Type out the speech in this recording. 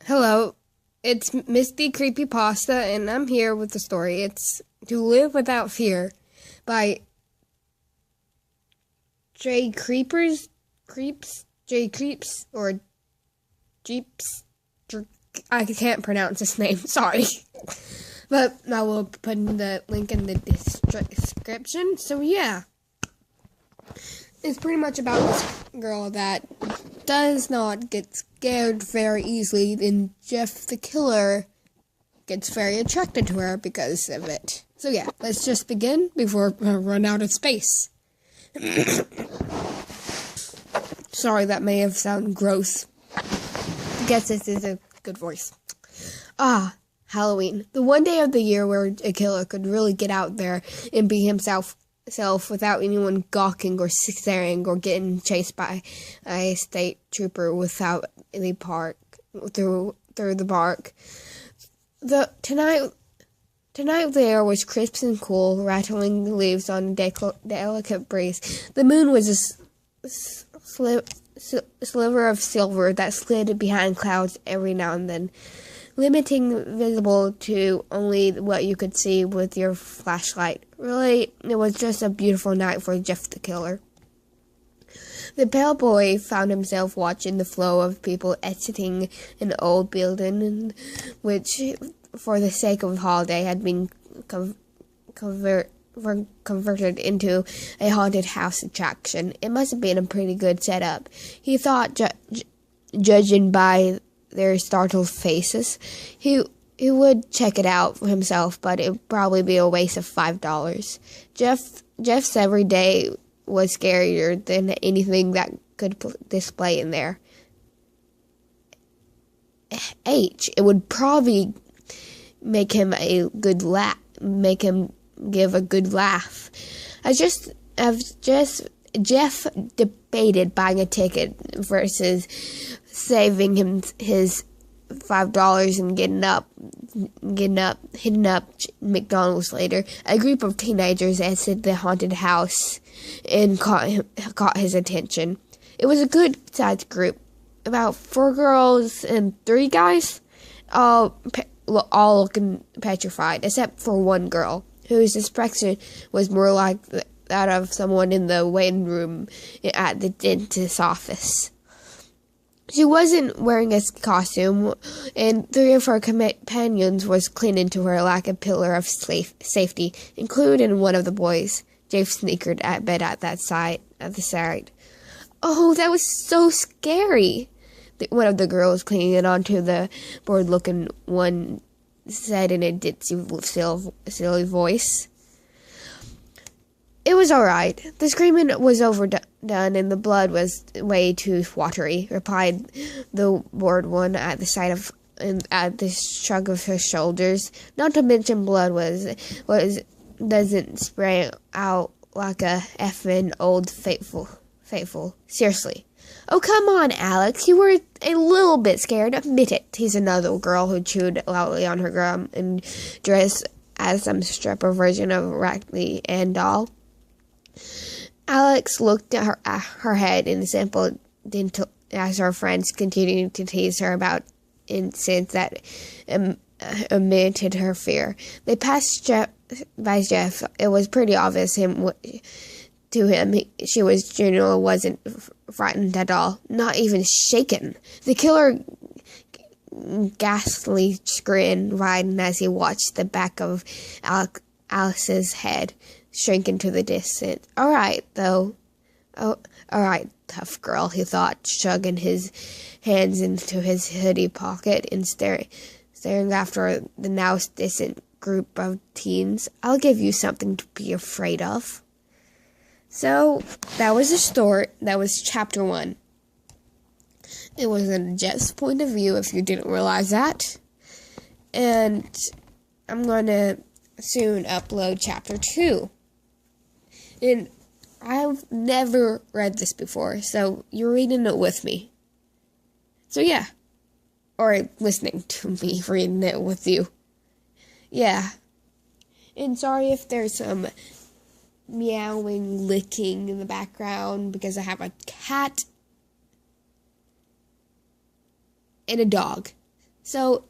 Hello. It's Misty Creepypasta, and I'm here with the story. It's To Live Without Fear by Jay Creeps, or Jeeps. I can't pronounce his name, sorry. But I will put the link in the description. So yeah, it's pretty much about this girl that does not get scared very easily, and Jeff the Killer gets very attracted to her because of it. So yeah, let's just begin before I run out of space. Sorry, that may have sounded gross. I guess this is a good voice. Halloween. The one day of the year where a killer could really get out there and be himself without anyone gawking or staring or getting chased by a state trooper without the park through the park. Tonight the air was crisp and cool, rattling the leaves on a delicate breeze. The moon was a sliver of silver that slid behind clouds every now and then, limiting visible to only what you could see with your flashlight. Really, it was just a beautiful night for Jeff the Killer. The pale boy found himself watching the flow of people exiting an old building, which, for the sake of the holiday, had been converted into a haunted house attraction. It must have been a pretty good setup, he thought, judging by their startled faces. He would check it out for himself, but it would probably be a waste of $5. Jeff's every day was scarier than anything that could display in there. It would probably make him give a good laugh. Jeff debated buying a ticket versus saving him his $5 and hitting up McDonald's later. A group of teenagers exited the haunted house and caught his attention. It was a good-sized group, about 4 girls and 3 guys, all looking petrified, except for one girl, whose expression was more like that of someone in the waiting room at the dentist's office. She wasn't wearing a costume, and 3 of her companions was clinging to her like a pillar of safety, including one of the boys. Dave snickered at bed at the side. Oh, that was so scary, one of the girls clinging onto the board-looking one said in a ditzy, silly voice. It was all right. The screaming was overdone, and the blood was way too watery, replied the bored one at the shrug of her shoulders. Not to mention blood doesn't spray out like a effing old faithful. Seriously. Oh, come on, Alex. You were a little bit scared. Admit it. He's another girl who chewed loudly on her gum and dressed as some stripper version of Raggedy Ann doll. Alex looked at her head and simple as her friends continued to tease her about incidents that omitted her fear. They passed by Jeff. It was pretty obvious to him she genuinely wasn't frightened at all, not even shaken. The killer ghastly grin widened as he watched the back of Alice's head shrink into the distance. All right, though. Oh, all right, tough girl, he thought, shoving his hands into his hoodie pocket and staring after the now distant group of teens. I'll give you something to be afraid of. So, that was the story. That was chapter 1. It was in Jeff's point of view, if you didn't realize that. And I'm going to soon upload chapter 2. And I've never read this before, so you're reading it with me. So yeah. Or listening to me reading it with you. Yeah. And sorry if there's some meowing, licking in the background because I have a cat and a dog. So